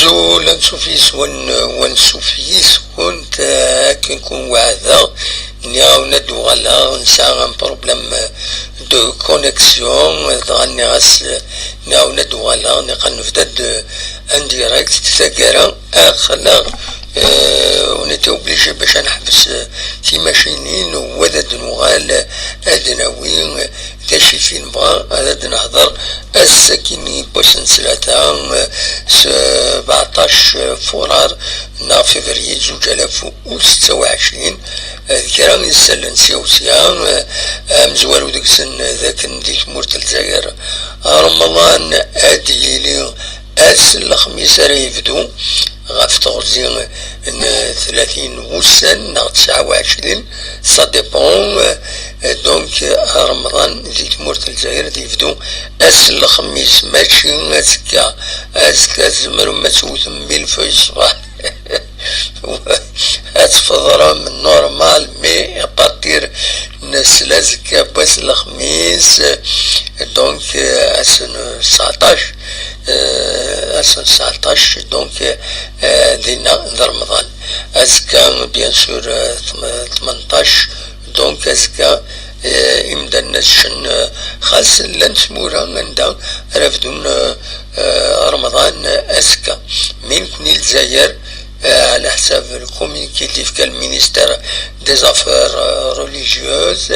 زو لنسوفيس ونسوفيس كنت كنكون واعدة نياو ندو غالا نسا بروبليم دو كونيكسيون غاني غاس نياو ندو غالا نقن فداد انديريكت تساكرا اخلا ونتي اوبليجي باش نحبس في ماشينين وذاد نوغال ادناوي داشي فين بغا هذا نهضر الساكني باش نسلاتا 17 فورار نا فيفري 2026 كرا نسال نسيوسيا مزوالو ديك السن ذاك ديك مورت الجزائر رمضان ادي لي الخميس راه يبدو غاف تغزين 30 وسن 29 سا ديبون دونك رمضان زيت مورت الجزائر يبدو الخميس ماشي اسكا زمرو ما توثم بالفوي الصباح اتفضل من نورمال مي ابارتير نسلازك باس الخميس دونك اسن 19 دونك دينا رمضان اسكا بيان سور 18 دونك اسكا امدا نشن خاص لنسمورا عندها رفدون رمضان اسكا من كوني الجزائر على حساب الكوميونيكيتيف كالمينيستر دي زافير ريليجيوز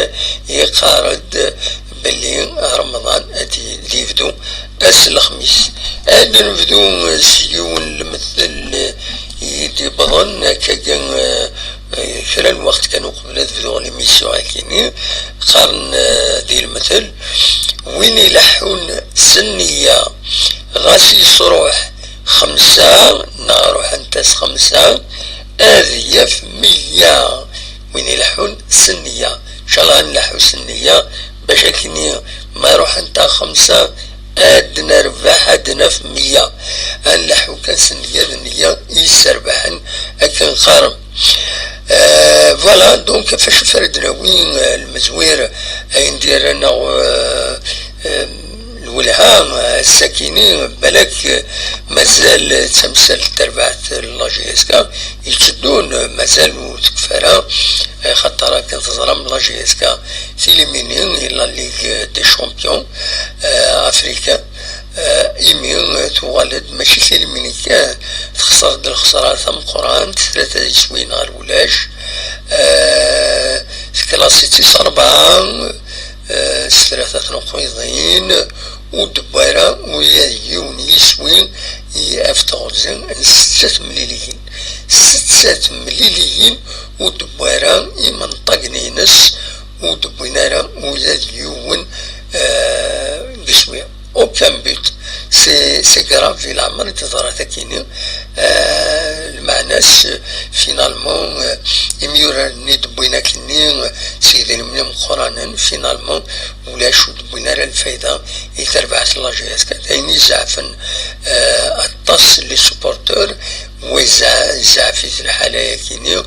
يقارد باللي رمضان ادي يبدو الخميس ادي نبدو سيون المثل يدي بظن كان خلال الوقت كانوا قبل تبدو ليميسيون هاكيني قارن ديال المثل وين يلحون سنية غاسي صروح 5 نروح نتاس 5 هذه في 100 وين يلحون سنية ان شاء الله نلحو سنية باش كني ما روح نتا 5 ادنا ربح ادنا في 100 نلحو كان سنية ذنية يسربحن اكن خارم فوالا دونك فاش فردنا وين المزوير ندير انا الولهام الساكنين بالك مازال تمثال تربعت لاجيسكا يشدون مازالوا تكفرا خاطر كانت تظلم لاجيسكا سيليمينين الى ليغ دي شامبيون افريكا ايمين تولد ماشي سيليميني كان تخسر الخسارة ثم قران 3 يسوين غير ولاش كلاسيتي 4 ثلاثة نقيضين ودبارة ويون يسوين يفتغزن 6 مليليين 6 مليليين ودبارة يمنطق نينس ودبينارا ويون قسوية aucun but c'est grave في العمر تظهر تكيني المعنى فينالمون يميور ندبينا كني سيدنا من القرآن فينالمون ولا شو دبينا الفايدة يتربعت لاجيس كاين يزعفن الطاس لي سوبورتور ويزعف في الحالة كيني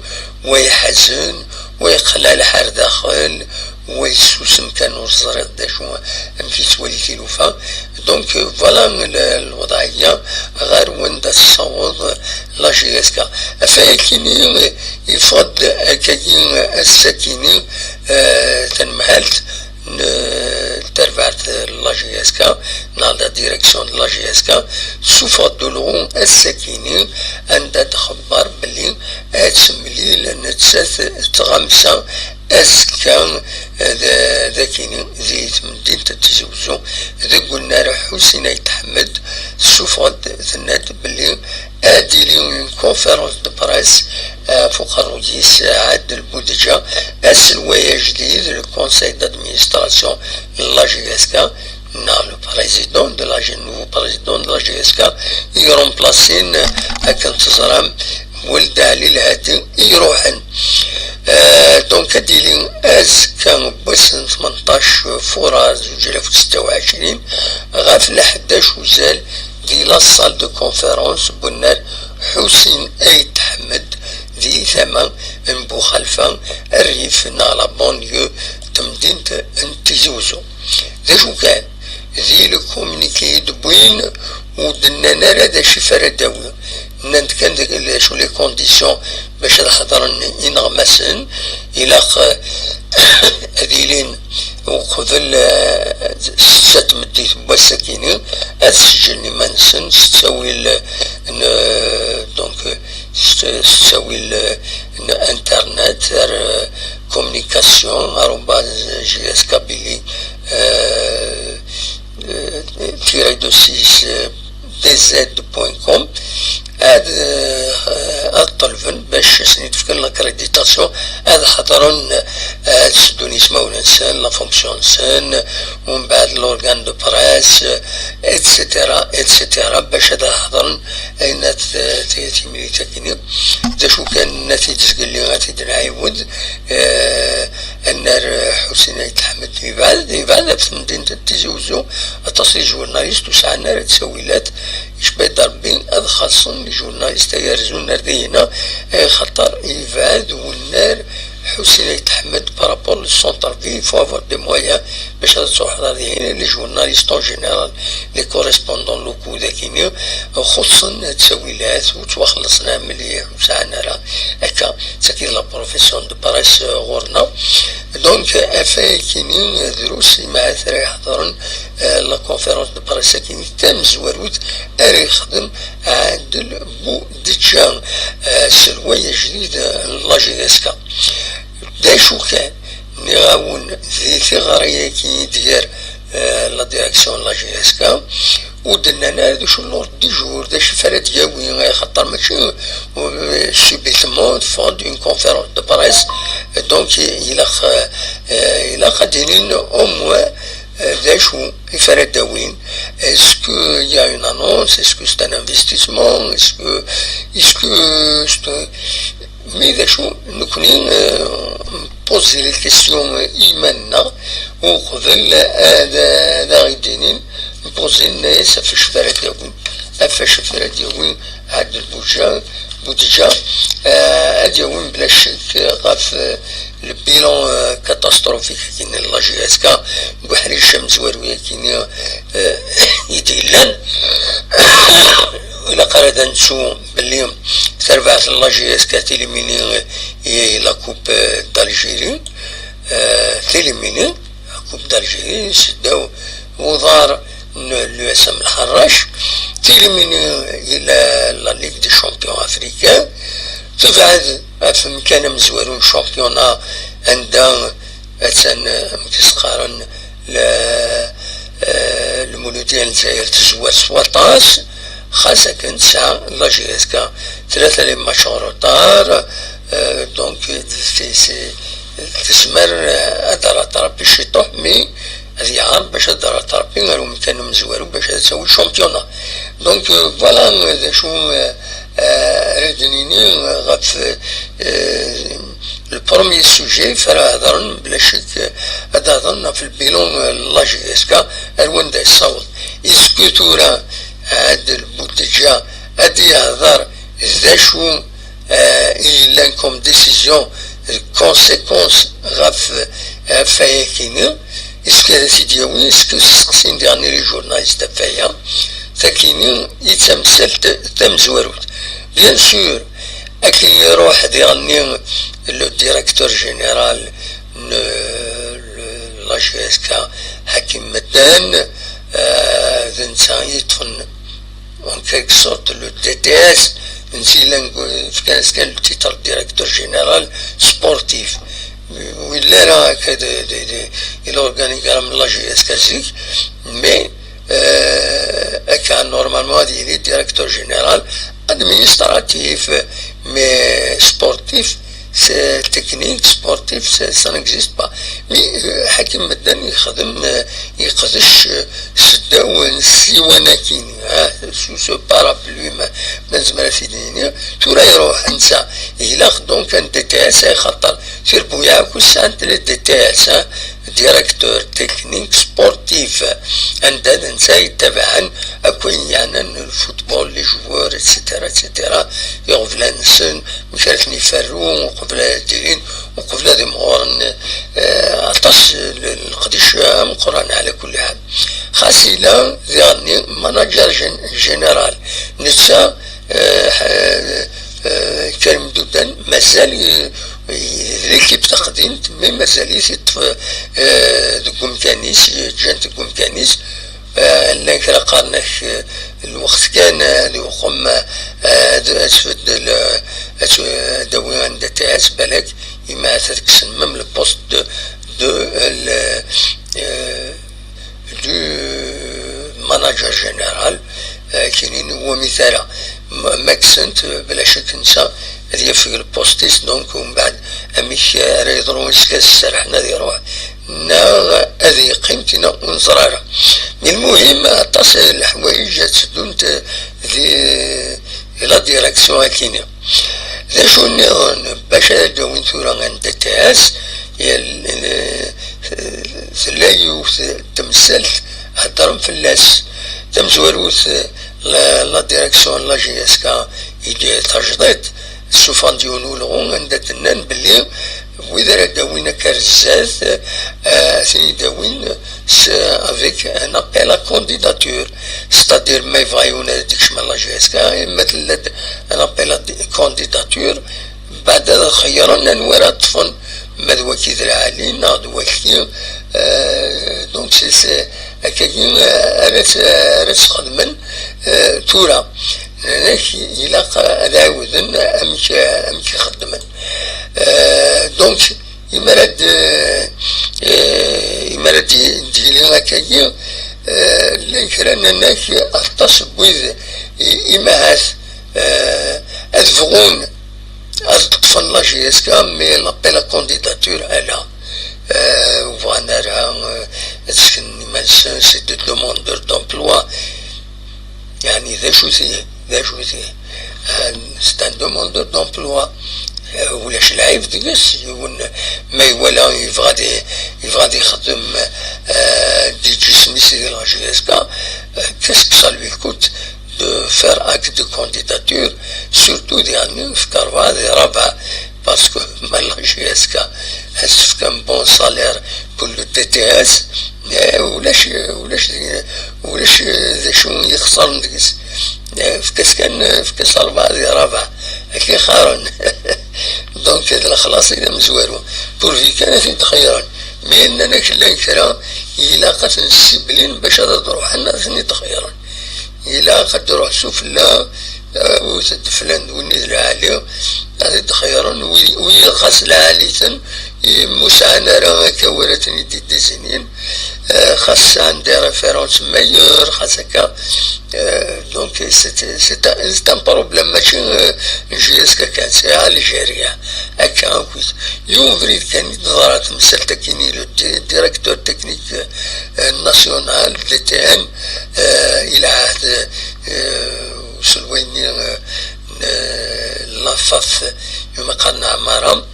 ويحزن ويقلع الحار داخل ويسوسم كانوا الزرق داشو في سوالي تلوفا دونك فوالا الوضعية غير وين دا الصوت لا جيسكا فاكيني يفضل كاين الساكيني تنمهلت تربعت لا جيسكا نالا ديريكسيون لا جيسكا سوف دولغون الساكيني عندها تخبر بلي تسملي لان تغمسا اسكان ذاكيني زيت من دين تتزوزو ذا قلنا راه حسين يتحمد سوفاد ثنات بلي ادي ليون كونفيرونس دو بريس فوق الرئيس عاد البودجة السلوية جديد لو كونساي دادمينستراسيون لا جيسكا لو بريزيدون دو لا نوفو بريزيدون دو لا جيسكا يرومبلاسين هاكا تزرام ولد علي الهادي يروحن دونك ديلين كان بس 18 فورار 2026 غاف 11 وزال دي لا صال دو كونفيرونس بنار حسين ايت حمد ذي ثمان بو خلفان الريف نالا بونيو تمدينة انتزوزو ذا شو كان ذي لو كومينيكي دبوين ودنا نرى ذا شي فرداوي كان شو لي كونديسيون باش الحضر ينغمسن إلى أذيلين وقبل ست مديت بواسكيني أسجلني منسن تسوي دونك تسوي الانترنت كومونيكاسيون @gs kabili -6dz.com هاد طلبن باش سنيتفكر لاكريديتاسيون هاد حضرن تسدوني اسمه ونسان لا فونكسيون سان ومن بعد لورغان دو بريس اتسيتيرا باش هذا حضرن اين تيملي تاكيني دا شو كان النتيجة قال لي غادي نعاود النار حسين يتحمد يبعد في مدينة تيزوزو التصريح جورناليست وسعنا تسويلات يشبه ضربين هذا خاصة الجورناليست يرزون نردينا خطر يبعد والنار حسين يتحمد بارابور للسونتر في فو افوار دي مويان باش هذا تصوح لي جورناليست اون جينيرال لي كوريسبوندون لوكو داكيني خصوصا تسويلات وتوخلصنا مليح وسعنا راه هكا تاكيد لا بروفيسيون دو باريس غورنا دونك افاي كيني دروس مع ثري حضرن لا كونفيرونس دو باريس كيني تام زواروت اري يخدم عند بو ديتشان سلوية جديد لا جي اس كا دا شو كان نغاون ذي ثغرية كي دير لا ديريكسيون لا جي اس كا ودنا نادو شو لور دي جور دا شفرات ياوي خاطر ماشي سوبيتمون فوند اون كونفيرونس دو باريس دونك إلا قادرين او موا شو يفرد داوين اسكو يا اون انونس اسكو سي ان انفستيسمون اسكو مي ذا شو نكونين بوزي لي كيسيون ايماننا وقبل هذا غيدينين نبوزي الناس فاش فرد داوين فاش فرد داوين عاد بوتجا اديوين بلا شك غاف البيلون كاتاستروفيك كاين لا جي اس كا بحري الشمس ورويه كاين يديلان الى قرد نشو باللي تربعت لا جي اس كا تيليميني لا كوب دالجيري تيليميني لا كوب دالجيري سداو وظهر اليو اس ام الحراش تيليميني الى لا ليغ دي شامبيون افريكان تبعد في مكان مزورون شامبيونا عندها مثلا مكسقارن المولودية الجزائر تزور 17 خاصة كانت ساعة لا جي اس كا 3 لي ماتش روطار دونك تسمر هذا طرابي شي طحمي هذه عام باش هذا طرابي غير مكان مزورون باش تسوي شامبيونا دونك فوالا شو ردنيني غاف البروميي سوجي فرا هضرن بلا شك هذا هضرنا في البيلون لا جي اس كا الوان دا يصوت اسكو تورا هاد البوتجا هادي يهضر ذا شو إلا كوم ديسيزيون كونسيكونس غاف فايا كينا اسكو هذا سيدي وين اسكو سقسين ديالني لي جورناليست فايا فكيني يتمثل تمزوروت بيان سور اكي يروح ديالني لو ديريكتور جينيرال لا جي اس كا حكيم مدان ذنسا يدفن اون كيك سورت لو دي تي اس نسيلان كان لو تيتر ديريكتور جينيرال سبورتيف ولا راه هكا الاورغانيغرام لا جي اس كا زيك مي كان نورمالمون هادي لي ديريكتور جينيرال administratif mais sportif c'est technique sportif ça n'existe pas mais حكيم مدني يخدم يقدش سداو نسيوانا كيني سو سو بارابلوي ما زمرا في دينيا تورا يروح انسى إلا دونك ان دي تي اس يخطر سير بوياكو سانت لي دي تي اس ديريكتور تكنيك سبورتيف عند نسا يتبعن اكوين يعني الفوتبول لي جوار اتسيتيرا اتسيتيرا يغفلا نسن مشاركني فرو وقبل ديرين وقبل دي مغورن عطاس القديش مقران على كل حال خاصيلا ذي ماناجر جنرال نسا كريم دودان مازال ليكيب تقديم تمي مازال يطف دكم كانيس جانت دكم كانيس لك قارناك الوقت كان يقوم اسفد دوي عند تاس بالك يما تكسن مم البوست دو ماناجر جنرال كاينين هو مثال ماكسنت بلا شك نسى هذه في البوستيس دونك ومن بعد اميك راه يضرو السرحنا ديروه نا هذه قيمتنا ونزرارها. المهم تصل الحوايج تدون لا ديريكسيون كاينه ذا شو باش دوين ثورا عند تاس ثلايو تمثل هضرم فلاس تمزوروث لا ديريكسيون لا جي اس كا يدير تجديد سوفان ديونو لغون عند تنان باللي وإذا داوين كرزاز ثاني داوين avec un appel à candidature c'est-à-dire ما يفايون هذيك شمال لا جي اس كا مثل un appel à candidature بعد خيرنا نورا طفن مدوا كيدر علي ناضوا كي دونك سي هكاكين راه خدمن تورا إلا داودن أمشي خدمن دونك يمرد ديالي هكاكي لكران الناس اتصب ويز إماهات أدفغون أطفن لا جي اس كا مي لابيل لا كونديداتور ألا وفانا راه تسكن مالسان سي دو دوموندور دومبلوا يعني ذا شو سي سي ان دوموندور دومبلوا ولاش العيب ديس ما ولا يبغى يخدم دي جسميسي ديال لا جي اس كا كاسكو سا لوي كوت de faire acte de candidature, surtout dernier, parce que maintenant GSK a un bon salaire pour le TTS, ولاش شو يخسر ندقس في كاس البعض رابع هكي خارن دونك هذا خلاص إذا مزوارو بورفي كانت يتخيرن مي أننا كلا كرا إلا قد نسيبلين باش هذا تروح الناس يتخيرن إلا قد روح سفلى وسد فلان ونزل عليه هذا تخيرن ويقاس العالية مساعدة راه كورتني دي سنين خاص عندي ريفيرونس مايور خاص هكا دونك سي ان بروبليم ماشي جي اس كان سي الجيريا هكا كويس يوم فريد كان يتظاهر تمثل كايني لو ديريكتور تكنيك ناسيونال دي تي ان الى عهد سلويني لافاف يوم قرن عمارة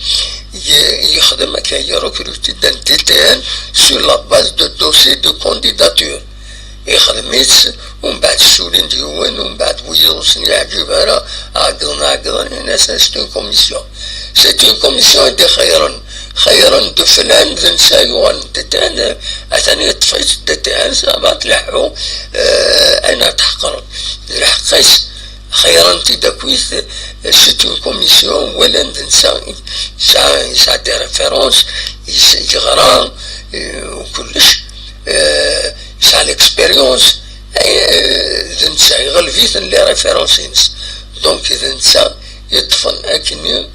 يخدم كي ريكروتي دان دي تي ان سور لا باز دو دوسي دو كونديداتور يخدميت ومن بعد السولين ديوان ومن بعد ويوصني عجبها راه عقدنا الناس سيت اون كوميسيون دي خيرا دو فلان ذنسايوان دي تي ان عثاني طفيت دي تي ان سابات لحو انا تحقر الحقيس خيرا تداكويس سيت اون كوميسيون ولا ننسى سا دي ريفيرونس يغرا وكلش سا ليكسبيريونس ننسى يغلفيت لي ريفيرونسينس دونك ننسى يطفن اكني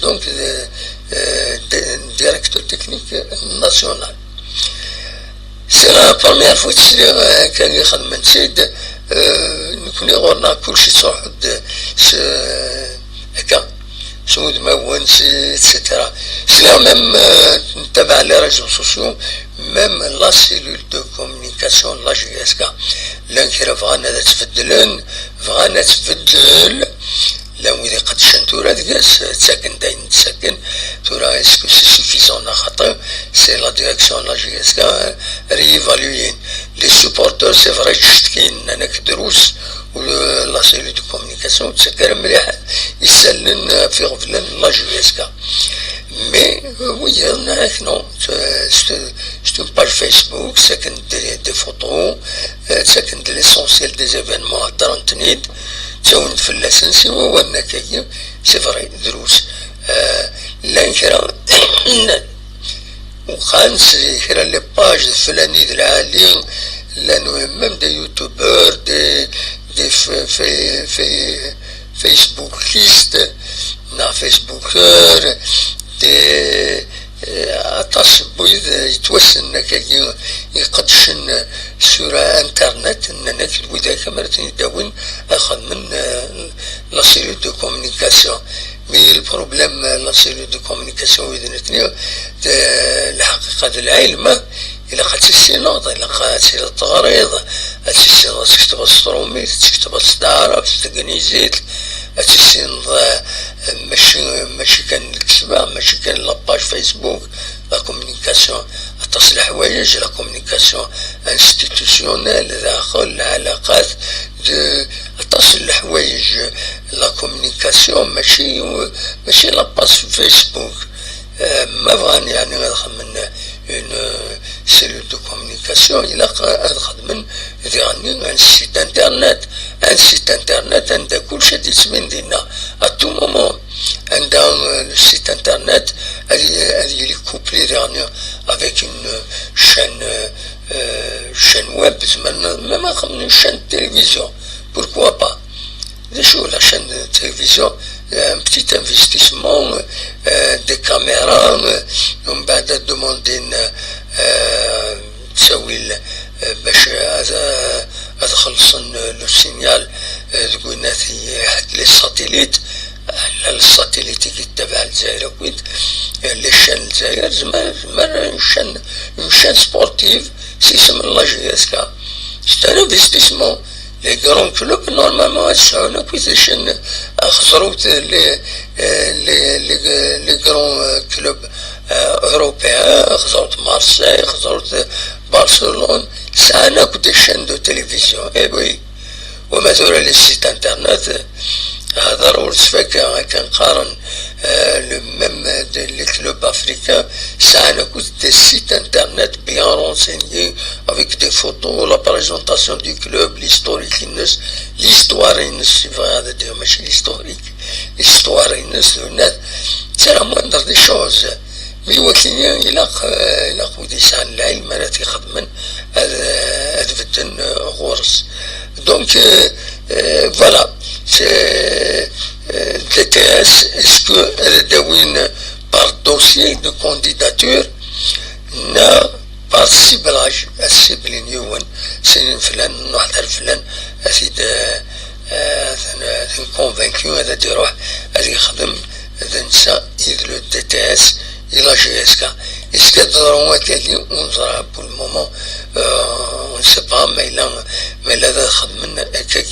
دونك ديريكتور تكنيك ناسيونال سي لا بروميير فوا تسلي كان يخدم من سيد نكون غورنا كلشي صحد هكا سود موانس اتسيتيرا سلا ميم نتابع لي ريزو سوسيو ميم لا سيلول دو كومونيكاسيون لا جي اس كا لانكرا فغانا تفدلن فغانا تفدل لو إذا قد شنتورا دياس تساكن داين تساكن تورا اسكو سي سوفيزون خاطر سي لا ديريكسيون لا جي اس كا ريفالوين لي سوبورتور سي فري تشتكين انك دروس ولا سيلول دو كومونيكاسيون تسكر مليح يسلن في غفلن لا جي اس كا مي وي نو c'est une page Facebook ساكن دي فوتو ساكن ليسونسيال دي زيفينمون هضرنتنيد تون فلاسن سوا وانا كي سفري دروس لان كرا وخان كرا لي باج الفلاني العالي لانه ميم دي يوتيوبر دي في فيسبوك ليست نا فيسبوكر دي أتصبو يتوسن كي يقدشن سورة انترنت اننا كتبو ذاك مرتين يداون اخذ من لا سيري دو كومونيكاسيون مي البروبليم لا سيري دو كومونيكاسيون ويدنتني الحقيقة العلم إلا قد السينوض إلا قد التغريض السينوض تكتب الستروميت تكتب الصدارة تكنيزيت السينوض ماشي كان الكتابة ماشي كان لاباج فيسبوك لا كومونيكاسيون تصل حوايج لا كومونيكاسيون انستيتوسيونيل داخل العلاقات تصل الحوايج لا كومونيكاسيون ماشي لاباج فيسبوك ما بغاني يعني ندخل من اون سيلول دو كومونيكاسيون الى ندخل من يعني ان سيت انترنت عندها كلشي ديسمين ديالنا ا تو مومون عندها السيت انترنت اللي لي كوبلي يعني افيك اون شين ويب ما خمن شين تلفزيون بوركوا با شو لا شين تلفزيون un petit investissement des caméras ومن بعد دوموندين تسوي باش هذا خلصن لو سينيال قلنا في حد لي ساتيليت على الساتيليت كيتبع الجزائر وكيد لي شان الجزائر زعما شان سبورتيف سيسم الله جياسكا سي ان انفستيسمون لي غران كلوب نورمالمون يسعونا كويزيشن خسروت لي غران كلوب اوروبيان خسروت مارسيل خسروت برشلونة ساعنا كنت شان دو تلفزيون اي وي ومثلا لي سيت انترنت هذا رول سفاكا كنقارن لو ميم لي كلوب افريكان ساعنا كنت دي سيت انترنت بيان رونسيني افيك دي فوتو لا بريزونطاسيون دو كلوب ليستوريك الناس ليستوار الناس هذا دير ماشي ليستوريك ليستوار الناس الناس سي لا موندر دي شوز مي وكيلين إلا قودي سان العلم أنا تيخدمن هاد بدن غورس دونك فوالا دي تي اس اسكو داوين بار دوسيي دو كونديداتور نا بار سيبلاج السيبلين يوان سنين فلان نحضر فلان أسيد كونفانكيو هذا تيروح هذا يخدم هذا نسا يدلو دي تي اس إلى جيسكا إسكا ضرورات اللي ونزرع بو المومون ونسبا ما إلا ذا خدمنا أكاك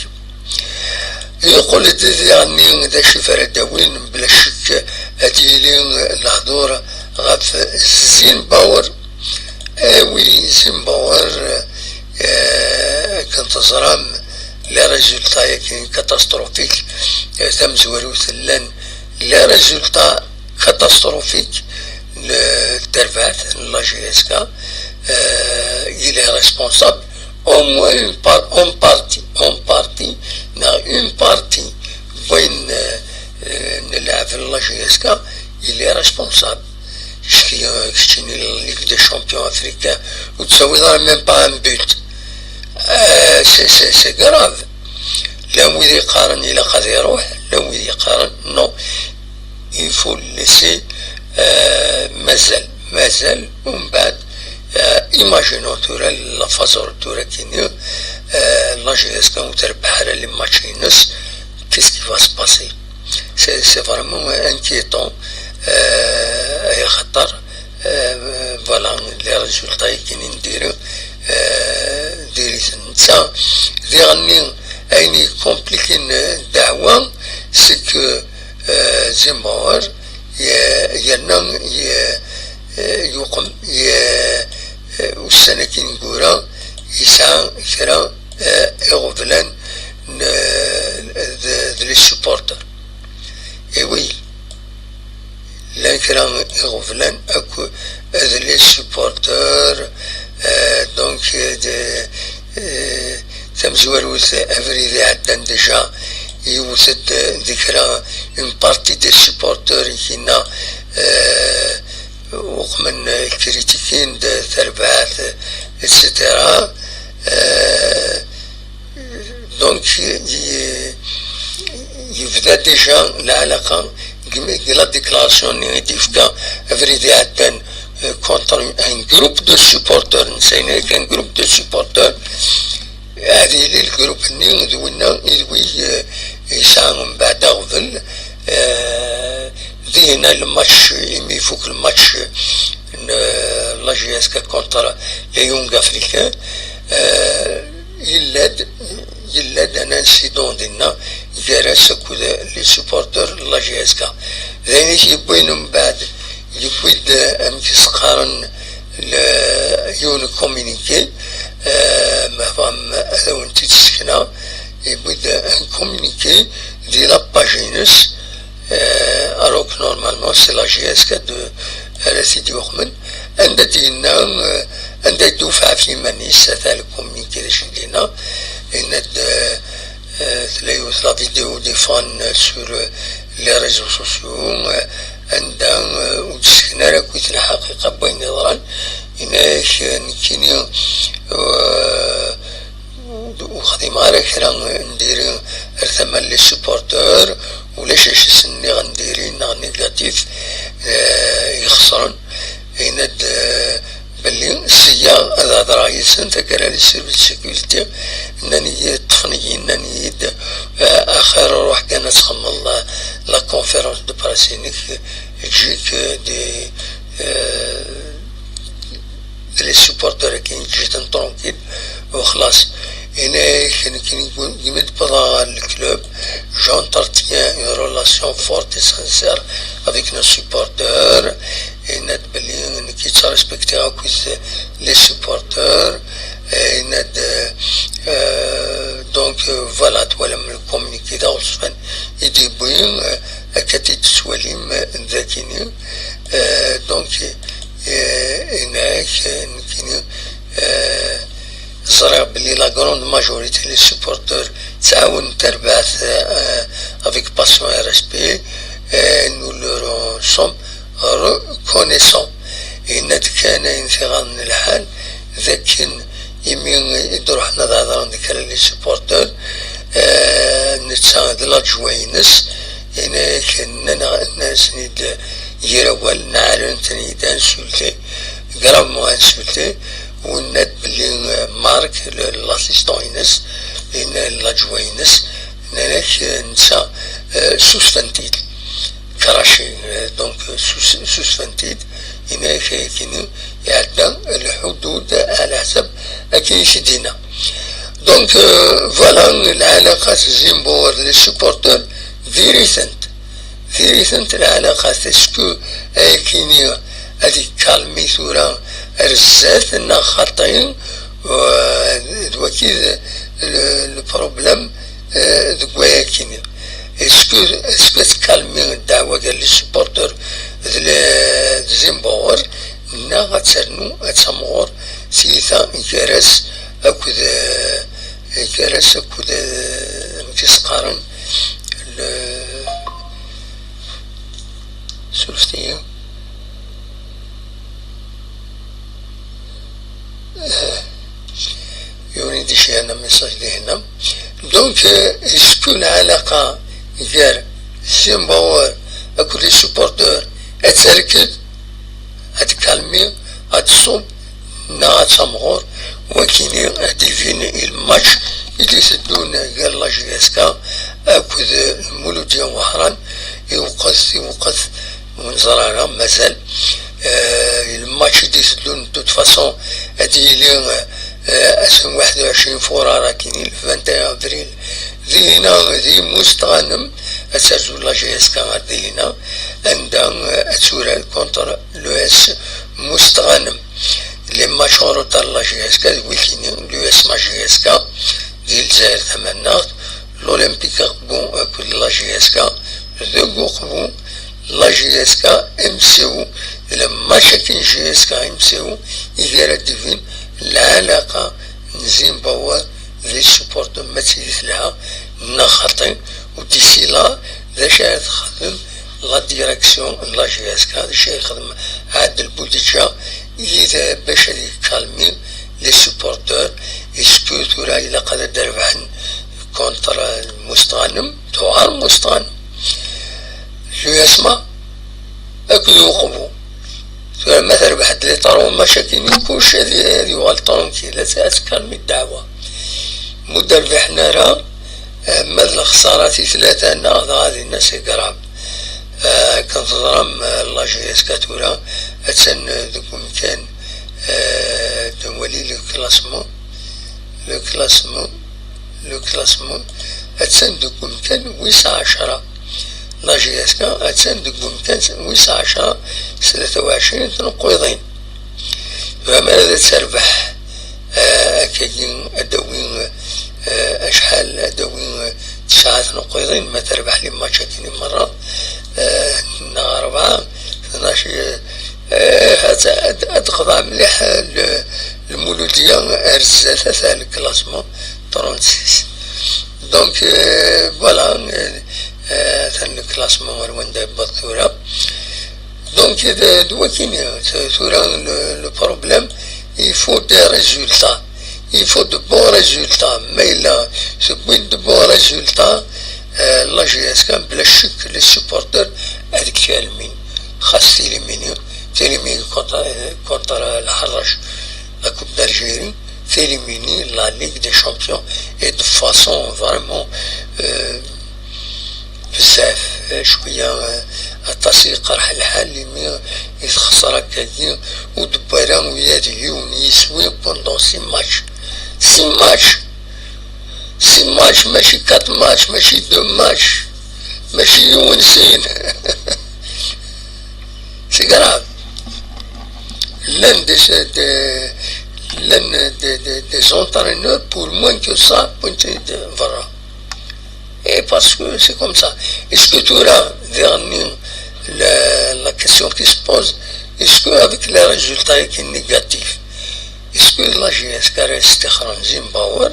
يقول يعني ذا شفر داوين بلا شك أديلي الهضور غاف زيمباور وي زيمباور كانت زرام لا ريزولتا كاين كاتاستروفيك ثم زوالو ثلان لا ريزولتا كاتاستروفيك الترفات لا جيسكا il est responsable au moins une partie une partie وين نلعب في لا جيسكا il est responsable كشتيني ليغ دي شامبيون افريكان وتسوي ضرب ميم با ان بوت سي غراف لا وين يقارن الى قد يروح لا وين يقارن نو il faut laisser مازال ومن بعد ايماجينو تورا لا فازور تورا كينيو لا جيسكا وتربح على لي ماتشينس كيس كي فا سباسي سي فريمون انكيتون اي خطر فوالا لي ريزولتا كاينين نديرو ديري نتا ديرني ايني كومبليكين الدعوة سي كو زيمباور ينام يقوم والسنة كي نقولها يسعى كرا يغفلان لي سوبورتر ايوي لا كرا يغفلان اكو لي سوبورتر دونك تمزور وث افريدي عدن ديجا يوثد ذكرى une partie des supporters كينا ومن كريتيكين تربعات etc. دونك يبدا ديجا العلاقة لا ديكلاراسيون اللي يفكا افريدي عدان كونتر ان جروب دو سوبورتور نسينا كان جروب دو سوبورتور هذه اللي الجروب اللي دوينا يدوي يساهم من بعد غفل ذينا الماتش يمي فوق الماتش لا جي اس كا كونتر لي يونغ افريكان يلاد انا انسيدون ديالنا جرس كودا لي سوبورتور لا جي اس كا ذيني يبوين من بعد يبويد امكس قارن يون كومينيكي مفهم هذا انتي تسكنا يبويد ان كومينيكي دي لا باجينس اروك نورمالمون سي لا جي اس كا دو راسيدي وخمن عند دينا عند الدفعة في منيس هذا الكومينيكي اللي شدينا ان تلاقيو لا فيديو دي فان سور لي ريزو سوسيو عندها وتسكنا راه كويت الحقيقة بين نظرا إناش نكيني وخديمة راه كرا ندير ارثمان لي سوبورتور ولا شي سني غنديرين نيجاتيف يخسرن إند بلي السيا هذا راهي سنت كرا لي سيرفيس سيكوريتي انني طفني انني اخر روح كان تخم الله لا كونفيرونس دو براسينيك جيك دي لي سوبورتور كاين جيت ترونكيل وخلاص هنا كان يقول يمد بضا الكلوب j'entretiens une relation forte et sincère avec nos supporters et net بلي كي تريسبكتي كويس لي سوبورتور ند دونك فوالا تولا من الكومونيكي دا وصفن يدي بوين كاتي تسواليم ذاكيني دونك هناك نكيني صرا بلي لا غروند ماجوريتي لي سوبورتور تعاون تربعث افيك باسيون اي ريسبي نو لو سوم reconnaissant إن كان انفغال من الحال لكن يمين يدور حنا ضهران ديك لي سوبورتور نتساعد لا جوينس هنا كنا الناس نيد يروال نعلن تنيد انسولتي غرامو انسولتي ونات بلي مارك لاسيستون ينس ان لا جوينس ناك نسا سوسفنتيد كراشي دونك سوسفنتيد هنا كاين يعدى الحدود على حسب كيش دينا دونك فوالا العلاقات زيمبور لي سوبورتور فيري سنت العلاقات اسكو كاين هذيك كالمي ثورا رزات انا خاطين وكيد البروبليم دكوايا كاين اسكو تكالمي الدعوة ديال لي سوبورتور زيمبور نا غتسرنو غتسمغور سيثا كراس اكود كيسقارن سولفتي يوريدي شي انا ميساج لي هنا دونك اسكو العلاقة ديال زيمبور اكود لي سوبورتور اتركد هتكلمي هتصوب نا هتسمغور وكيني هديفين الماتش اللي يسدون قال لا جي اس كا اكود المولودية وهران يوقف من زرارة مازال الماتش اللي يسدون توت فاسون هادي لي اسم 21 فورا كاينين 21 افريل ذينا ذي مستغنم اساسو لا جي اس كا غادينا عندها اسورا كونتر لو اس مستغنم لي ماتش روتار لا جي اس كا ويكينين لو اس ما جي اس كا ديال الجزائر ثمانات l'Olympique bon pour la GSK le groupe la GSK MCO le match qui GSK MCO il y a divin العلاقة زيمبابوي لي سوبورت مثلت لها نخطي وديسي لا ذا شي تخدم لا ديريكسيون لا جي اس كا، هذا الشيء يخدم عادل بودجا إذا باش يكالمي لي سوبورتور. اسكو تورا إلا قادر دربحن كونتر المستغنم توعر المستغنم شو يسمع أكو يوقفو تورا ما تربح لي طارون مشاكل كلشي هذه غلطان كي لا تكالمي الدعوة مدربحنا راه مد الخسارة ثلاثة هذه الناس يقرب كنظرم لا جي اس كاتورا اتسن دوك مكان تولي لو كلاسمون اتسن دوك مكان 19 لا جي اس كا اتسن دوك مكان 19 23 تنقويضين فما هذا تربح كاين ادوين اشحال ادوين 9 نقيضين ما تربح لي ماتشاتين مرة 4 12 أتخضع مليح المولودية أرزة ثلاثة الكلاسمون 36 دونك فوالا ثان الكلاسمون وين دابا ثورة دونك دوا كاين ثورة لو بروبليم يفو دي ريزولتا il faut de bons résultats mais là c'est de bons résultats la GSK بلا شك les supporters هذيك المين خاص تيليميني كونتر الحرش لا كوب d'Algérie تيليميني لا Ligue des Champions et de façon vraiment بزاف شوية التسويق راح الحال اللي يتخسر هكايا ودبارا وياديون يسوي بوندون 6 ماتش 6 ماتش ماشي 4 ماتش ماشي 2 ماتش ماشي يونسين سي كراف لان دي زونترينور بور موان كو سا بونتي فرا et parce que c'est comme ça. Est-ce que tu auras dernier la question qui se pose, est-ce qu'avec les résultats qui sont négatifs, est-ce que la GSK reste en Zimbabwe,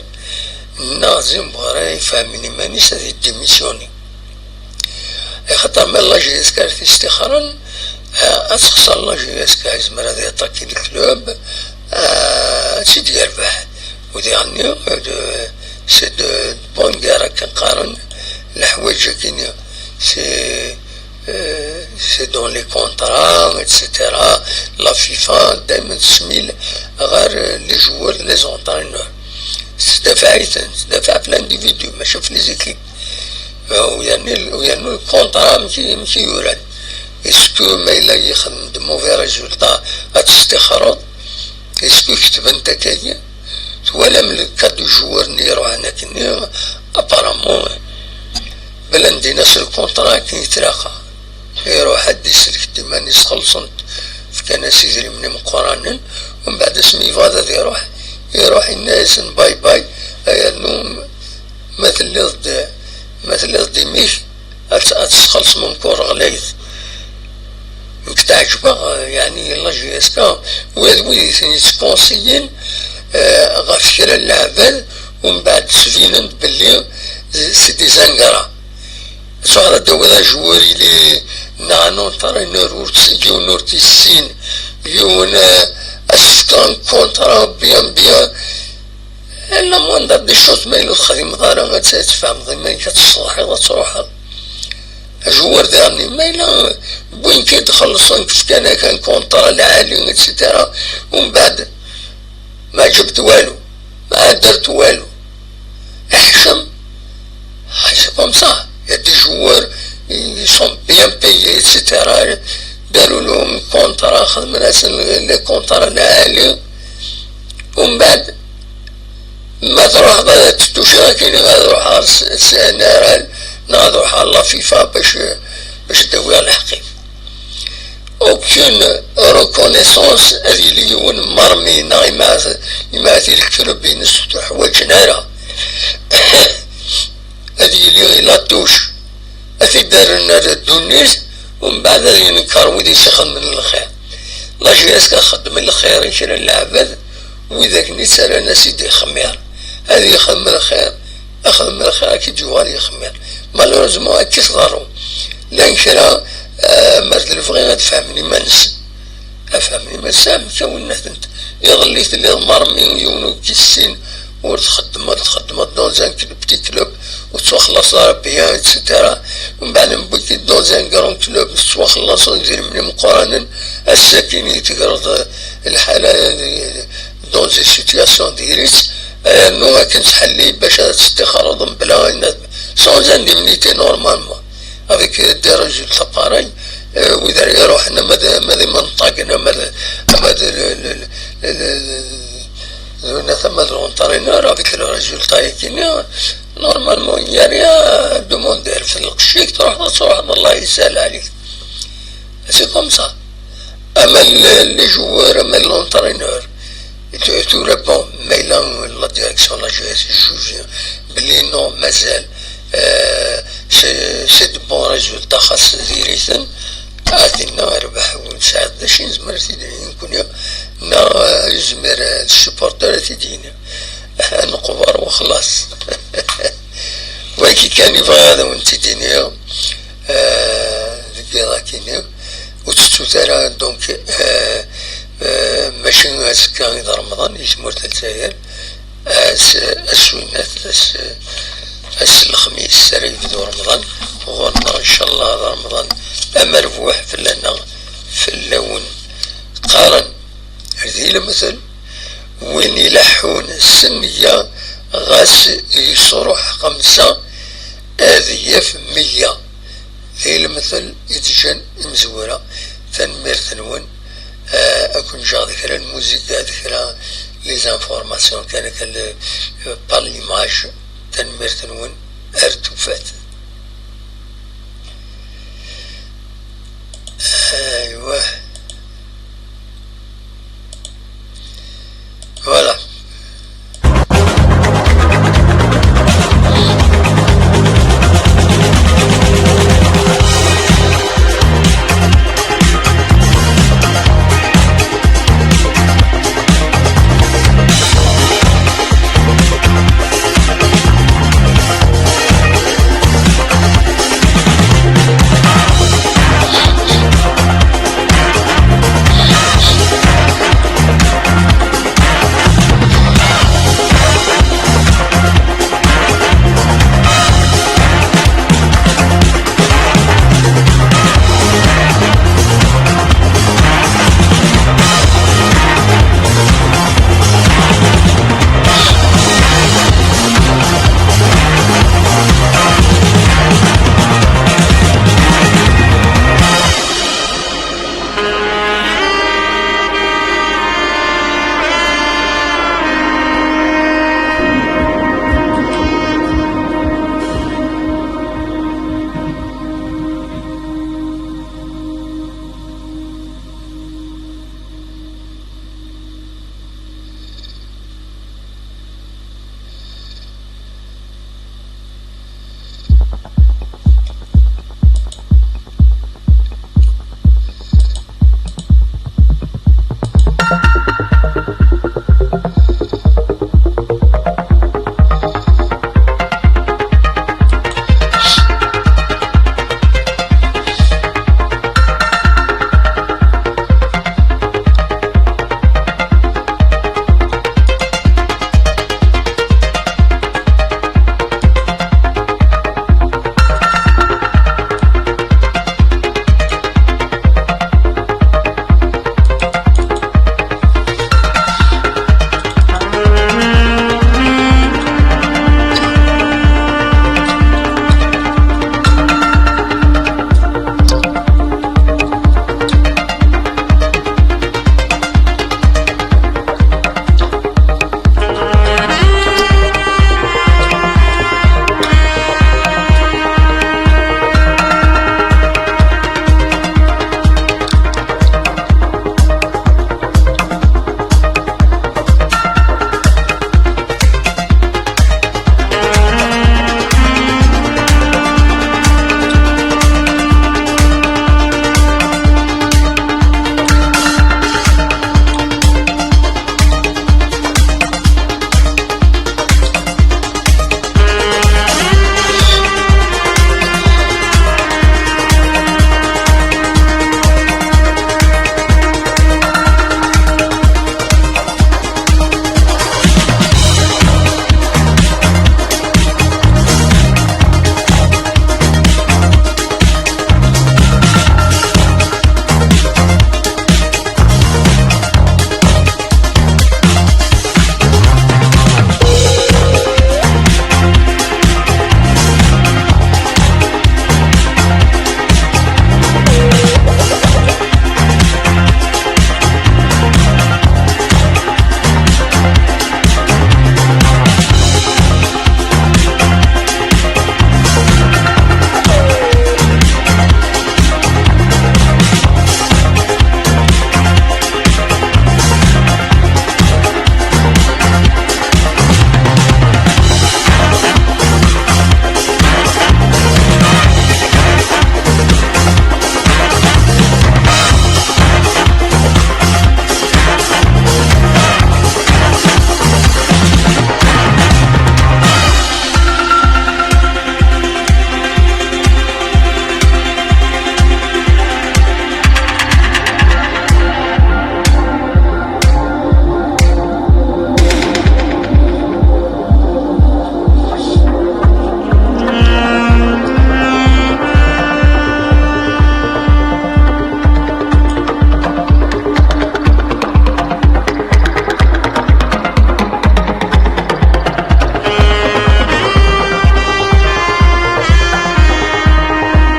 na Zimbabwe famille mani c'est démissionné. Et quand même la GSK reste en أتخسر la GSK يزمر هذا يطاكي الكلوب تسيدي يربح وديعني سي دو بون كارا كنقارن الحوايج كاين سي دون لي كونطرا ايتترا لا فيفا دائما تسمي غير لي جوار لي زونطرينور تدافع في الانديفيدو ماشي في لي زيكيب ويعني الكونطرا ماشي يورد اسكو ما الا يخدم دو موفي ريزولتا غتستخرج اسكو كتب انت كاين ولا من كادو جوار نيرو هناك نيرو ابارامون بلا ندي ناس الكونطرا كيتراخا يروح حد يسلك ديما يخلصن في كناس يجري من قرانن ومن بعد اسمي فادا يروح الناس باي باي انه مثل ديميش اتخلص من كور غليظ مكتعجبه يعني لا جي اس كا ويدوي يتكونسيين غفكر اللعبان ومن بعد سفينن باللي سي دي زنقرة صغرى دولا جواري لي نانو ترى نور يو تيسين يون اسكان كونترا بيان الا موندر دي شوط مايلو خديم دارا ما تتفهم ضمن كتصلحي وتروح جوار دارني مايلا وين كيتخلصون كيف كان كونترا العالي اكسيتيرا ومن بعد ما جبت والو ما درت والو احشم سي كوم سا يا دي جوار يسون بيان بايي اكسيتيرا داروا لهم كونترا خدم ناس لي كونترا العالي ومن بعد ما تروح بدا تتوشا كاين غادروح على السنارال نروح على لا فيفا باش داوي على الحقيقة aucune reconnaissance هذه اللي يون مرمينا يماثل الكلوب ينسو حوايجنا راه هذه اللي لا توش هذه دارنا الدنيس ومن بعد ينكر ودي يسخن من الخير لا جياس كنخدم الخير يشري العباد وإذاك نيت انا سيدي خمير هذه يخدم الخير أخدم الخير كي جوالي خمير مالوريزمون هاكي صدارو لان كرا مرد الفغي غتفهمني ما نسى افهمني ما سام كونات انت يظليت اللي مرمي يونو كيسين وتخدم دون زان بتي كلوب وتخلص بيان اتسيتيرا ومن بعد نبكي دون زان كرون كلوب تخلص ندير مني مقارنة الساكنين تقرض الحالة دون زي سيتياسيون ديريت نو كنتحلي باش تستخرج بلا سون زانديمنيتي نورمالمون افيك دي رجل تباري واذا يروح انا ماذا منطقنا ماذا ثم لونترينور افيك لو ريزولتا كينيا نورمالمون يعني دوموندير في القشيك تروح الله يسهل عليك سي كوم سا اما لي جوار اما لونترينور تو ريبون ميلان لا ديريكسيون لا جي اس جوج بلي نو مازال سي دو بون ريزولتا خاص ديريثن عادينا ربح ونساعد داشين زمر تيدين كونيا نا يزمر السبورتر تيدينا نقبر وخلاص وكي كان يبغى هذا وانت دينيا ذكي كينيا وتستو ترى دونك ماشي كان إذا رمضان يسمور تلتاير السوينات الخميس سري يبدو رمضان وغنى إن شاء الله هذا رمضان مرفوح في لنا في اللون قارن هذه مثل وين يلحون السنية غاس يصرح 5 هذه في 100 ذي المثل يتجن مزورة تنمير ثنون أكون جا ذكرى الموسيقى ذكرى لي زانفورماسيون كان بار ليماج تنمير ثنون ارتفات